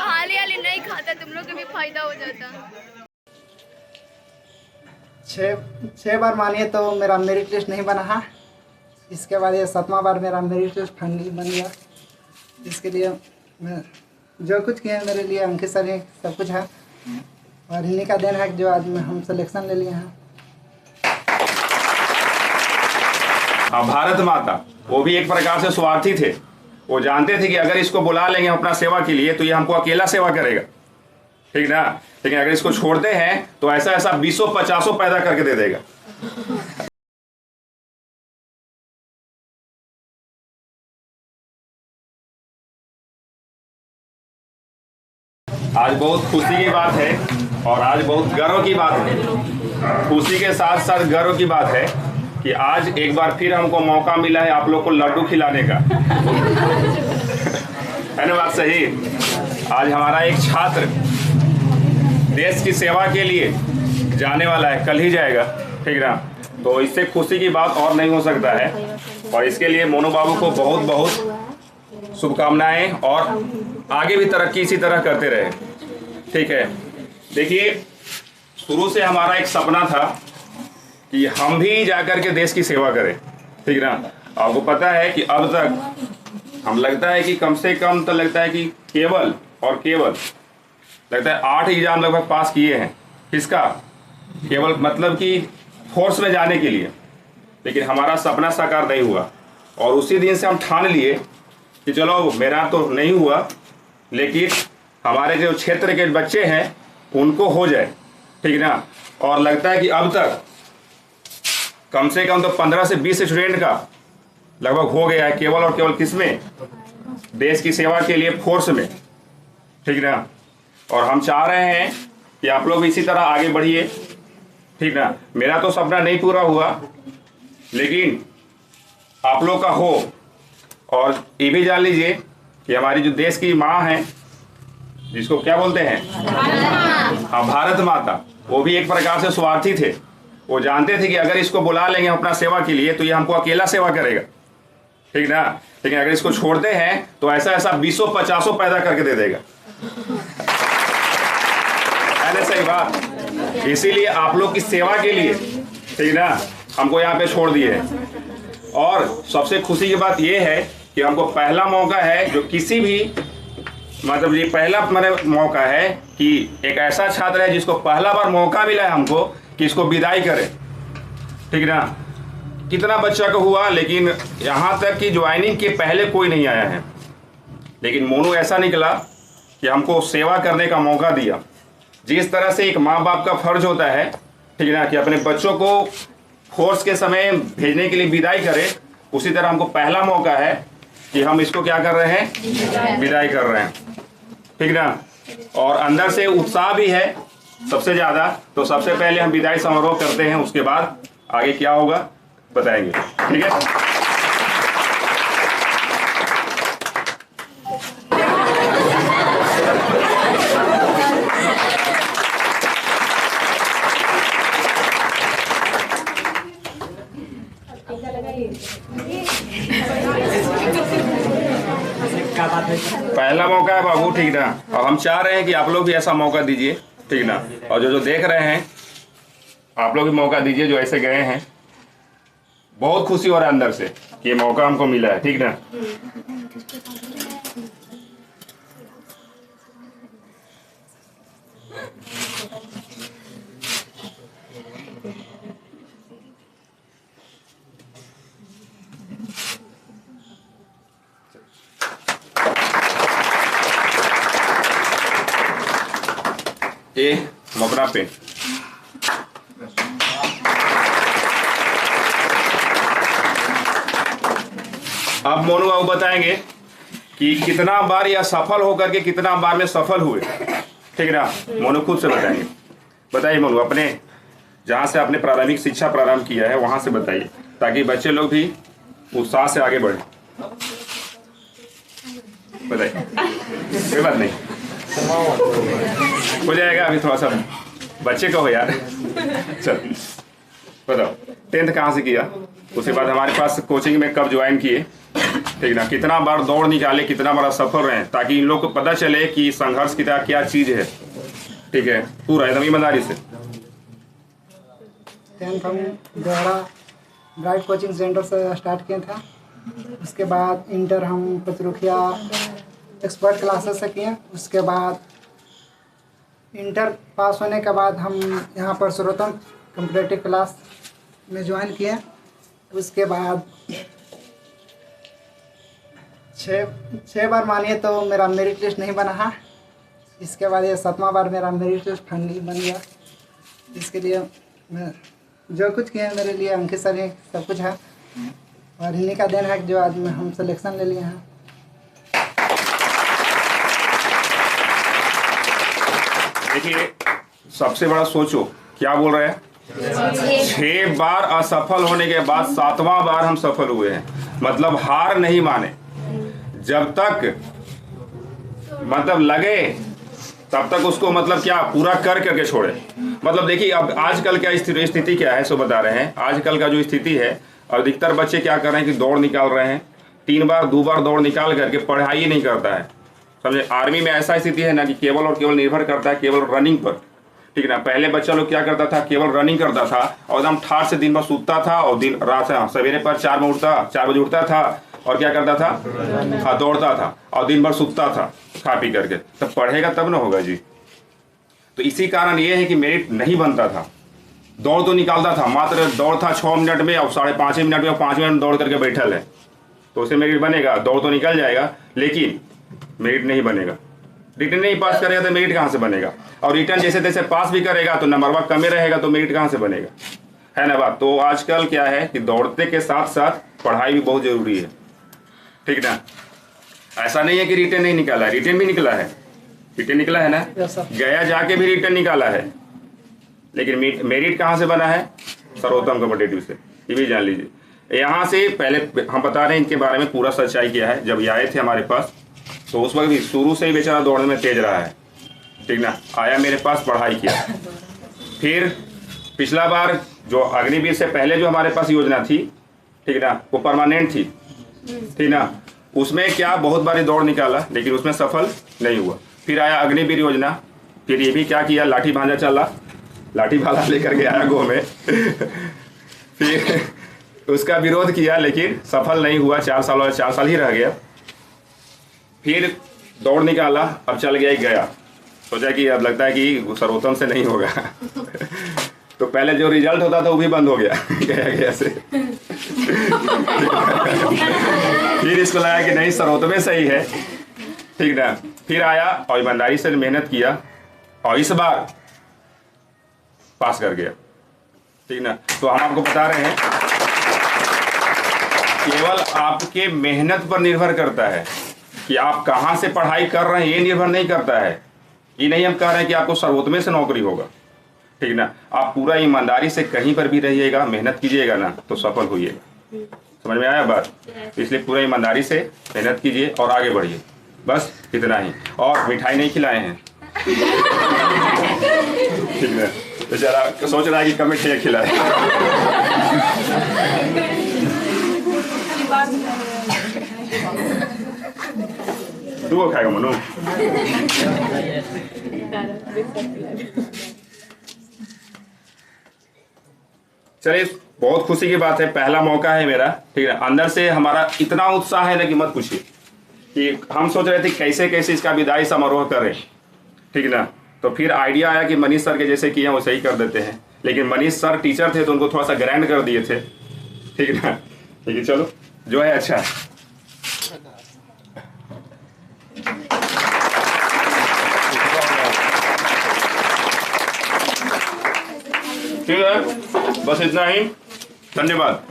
हाली हाली नहीं खाता, तुम लोग को भी फायदा हो जाता। 6 बार मानिए तो मेरा मेरिट लिस्ट नहीं बना है। इसके बाद ये 7वां बार मेरा मेरिट लिस्ट फाइनली बन गया। इसके लिए मैं जो कुछ किए हैं मेरे लिए अंकित सर ही सब कुछ है, और इन्हीं का देन है जो आज में हम सिलेक्शन ले लिए हैं। भारत माता वो भी एक प्रकार से स्वार्थी थे। वो जानते थे कि अगर इसको बुला लेंगे अपना सेवा के लिए तो ये हमको अकेला सेवा करेगा, ठीक ना। लेकिन अगर इसको छोड़ते हैं तो ऐसा ऐसा 20-50 पैदा करके दे देगा। आज बहुत खुशी की बात है और आज बहुत गर्व की बात है। खुशी के साथ साथ गर्व की बात है कि आज एक बार फिर हमको मौका मिला है आप लोग को लड्डू खिलाने का। है ना बात सही। आज हमारा एक छात्र देश की सेवा के लिए जाने वाला है, कल ही जाएगा, ठीक ना। तो इससे खुशी की बात और नहीं हो सकता है, और इसके लिए मोनू बाबू को बहुत बहुत शुभकामनाएं, और आगे भी तरक्की इसी तरह करते रहे, ठीक है। देखिए, शुरू से हमारा एक सपना था कि हम भी जाकर के देश की सेवा करें, ठीक ना। आपको पता है कि अब तक हम लगता है कि कम से कम तो लगता है कि केवल और केवल लगता है 8 एग्जाम लगभग पास किए हैं। किसका? केवल मतलब कि फोर्स में जाने के लिए। लेकिन हमारा सपना साकार नहीं हुआ, और उसी दिन से हम ठान लिए कि चलो मेरा तो नहीं हुआ, लेकिन हमारे जो क्षेत्र के बच्चे हैं उनको हो जाए, ठीक ना। और लगता है कि अब तक कम से कम तो 15 से 20 स्टूडेंट का लगभग हो गया है, केवल और केवल किसमें? देश की सेवा के लिए फोर्स में, ठीक ना। और हम चाह रहे हैं कि आप लोग इसी तरह आगे बढ़िए, ठीक ना। मेरा तो सपना नहीं पूरा हुआ, लेकिन आप लोग का हो। और ये भी जान लीजिए कि हमारी जो देश की माँ है, जिसको क्या बोलते हैं, हाँ, भारत माता, वो भी एक प्रकार से स्वार्थी थे। वो जानते थे कि अगर इसको बुला लेंगे अपना सेवा के लिए तो ये हमको अकेला सेवा करेगा, ठीक ना। लेकिन अगर इसको छोड़ते हैं तो ऐसा ऐसा 20-50 पैदा करके दे देगा। है ना सही बात। इसीलिए आप लोग की सेवा के लिए, ठीक ना, हमको यहाँ पे छोड़ दिए हैं। और सबसे खुशी की बात यह है कि हमको पहला मौका है जो किसी भी, मतलब ये पहला मौका है कि एक ऐसा छात्र है जिसको पहला बार मौका मिला है हमको कि इसको विदाई करें, ठीक ना। कितना बच्चा को हुआ, लेकिन यहाँ तक कि ज्वाइनिंग के पहले कोई नहीं आया है। लेकिन मोनू ऐसा निकला कि हमको सेवा करने का मौका दिया। जिस तरह से एक माँ बाप का फर्ज होता है, ठीक ना, कि अपने बच्चों को फोर्स के समय भेजने के लिए विदाई करे, उसी तरह हमको पहला मौका है कि हम इसको क्या कर रहे हैं, विदाई कर रहे हैं, ठीक ना। और अंदर से उत्साह भी है सबसे ज़्यादा। तो सबसे पहले हम विदाई समारोह करते हैं, उसके बाद आगे क्या होगा बताएंगे, ठीक है। पहला मौका है बाबू, ठीक ना। और हम चाह रहे हैं कि आप लोग भी ऐसा मौका दीजिए, ठीक ना। और जो जो देख रहे हैं आप लोग भी मौका दीजिए, जो ऐसे गए हैं। बहुत खुशी हो रहा है अंदर से कि ये मौका हमको मिला है, ठीक ना। ये अपना पेन। अब मोनू बाबू बताएंगे कि कितना बार यह सफल होकर के कितना बार में सफल हुए, ठीक ना। मोनू खुद से बताएंगे। बताइए मोनू, अपने जहाँ से आपने प्रारंभिक शिक्षा प्रारंभ किया है वहाँ से बताइए, ताकि बच्चे लोग भी उत्साह से आगे बढ़े। बताइए। कोई बात नहीं, हो जाएगा, अभी थोड़ा सा बच्चे का हो यार। चल बताओ 10th कहाँ से किया, उसके बाद हमारे पास कोचिंग में कब ज्वाइन किए, ठीक ना, कितना बार दौड़ निकाले, कितना बार सफल रहे, ताकि इन लोग को पता चले कि संघर्ष की क्या चीज है। ठीक है, पूरा एकदम ईमानदारी से। 10th हम दोहरा ब्राइट कोचिंग सेंटर से स्टार्ट किए था। उसके बाद इंटर हम पचरुखिया एक्सपर्ट क्लासेस से किए। उसके बाद इंटर पास होने के बाद हम यहाँ पर सर्वोत्तम कम्पिटेटिव क्लास में ज्वाइन किए। उसके बाद छः बार मानिए तो मेरा मेरिट लिस्ट नहीं बना है। इसके बाद ये 7वां बार मेरा मेरिट लिस्ट फाइनली बन गया। इसके लिए मैं जो कुछ किए हैं मेरे लिए अंकित सर ही सब कुछ है, और इन्हीं का देन है कि जो आज में हम सिलेक्शन ले लिए हैं। देखिए, सबसे बड़ा सोचो क्या बोल रहे हैं, 6 बार असफल होने के बाद 7वां बार हम सफल हुए हैं। मतलब हार नहीं माने, जब तक मतलब लगे तब तक उसको मतलब क्या पूरा करके छोड़े। मतलब देखिए, अब आजकल क्या स्थिति क्या है सो बता रहे हैं। आजकल का जो स्थिति है, अधिकतर बच्चे क्या कर रहे हैं कि दौड़ निकाल रहे हैं, 3 बार 2 बार दौड़ निकाल करके पढ़ाई ही नहीं करता है। समझे, आर्मी में ऐसा स्थिति है ना कि केवल और केवल निर्भर करता है केवल रनिंग पर। ठीक ना, पहले बच्चा लोग क्या करता था, केवल रनिंग करता था और एकदम ठाठ से दिन भर सूतता था और दिन रात सवेरे पर 4 बजे उठता था और क्या करता था, हाँ दौड़ता था और दिन भर सूतता था खा पी करके। तब पढ़ेगा तब ना होगा जी। तो इसी कारण ये है कि मेरिट नहीं बनता था। दौड़ तो निकालता था, मात्र दौड़ था 6 मिनट में और 5.5 मिनट में और 5 मिनट दौड़ करके बैठल है, तो उसे मेरिट बनेगा। दौड़ तो निकल जाएगा लेकिन मेरिट नहीं बनेगा। रिटर्न नहीं पास करेगा तो मेरिट कहाँ से बनेगा, और रिटर्न जैसे तैसे पास भी करेगा तो नंबर वह कमे रहेगा तो मेरिट कहाँ से बनेगा, है ना बात। तो आजकल क्या है कि दौड़ते के साथ साथ पढ़ाई भी बहुत जरूरी है। ठीक ना, ऐसा नहीं है कि रिटर्न नहीं निकाला है, रिटर्न भी निकला है, रिटर्न निकला है ना, गया जाके भी रिटर्न निकाला है, लेकिन मेरिट कहाँ से बना है, सर्वोत्तम कॉम्पिटिटिव से। ये भी जान लीजिए। यहाँ से पहले हम बता रहे हैं इनके बारे में पूरा सच्चाई क्या है। जब ये आए थे हमारे पास तो उस वक्त भी शुरू से ही बेचारा दौड़ने में तेज रहा है। ठीक ना, आया मेरे पास, पढ़ाई किया। फिर पिछला बार जो अग्निवीर से पहले जो हमारे पास योजना थी, ठीक ना, वो परमानेंट थी। ठीक ना, उसमें क्या बहुत बारी दौड़ निकाला लेकिन उसमें सफल नहीं हुआ। फिर आया अग्निवीर योजना, फिर ये भी क्या किया, लाठी भांजा चला, लाठी भाला लेकर के आया गो में फिर उसका विरोध किया लेकिन सफल नहीं हुआ। 4 साल ही रह गया। फिर दौड़ निकाला, अब चल गया, सोचा कि अब लगता है कि सर्वोत्तम से नहीं होगा तो पहले जो रिजल्ट होता था वो भी बंद हो गया गया से फिर इसको लगा कि नहीं सर्वोत्तम सही है। ठीक ना, फिर आया और ईमानदारी से मेहनत किया और इस बार पास कर गया। ठीक ना, तो हम आपको बता रहे हैं केवल आपके मेहनत पर निर्भर करता है कि आप कहाँ से पढ़ाई कर रहे हैं, ये निर्भर नहीं करता है। ये नहीं हम कह रहे हैं कि आपको सर्वोत्तम से नौकरी होगा। ठीक ना, आप पूरा ईमानदारी से कहीं पर भी रहिएगा, मेहनत कीजिएगा ना तो सफल होइएगा। समझ में आया बात, इसलिए पूरा ईमानदारी से मेहनत कीजिए और आगे बढ़िए, बस इतना ही। और मिठाई नहीं खिलाए हैं ठीक है, बेचारा सोच रहा है कि कम मिठाई खिलाए तू खाएगा मनु। चलिए, बहुत खुशी की बात है, पहला मौका है मेरा। ठीक है, अंदर से हमारा इतना उत्साह है ना कि मत पूछिए, कि हम सोच रहे थे कैसे कैसे इसका विदाई समारोह करें। ठीक ना, तो फिर आइडिया आया कि मनीष सर के जैसे किए वैसे ही कर देते हैं, लेकिन मनीष सर टीचर थे तो उनको थोड़ा सा ग्रैंड कर दिए थे। ठीक ना, ठीक है, चलो जो है अच्छा है। ठीक है, बस इतना ही, धन्यवाद।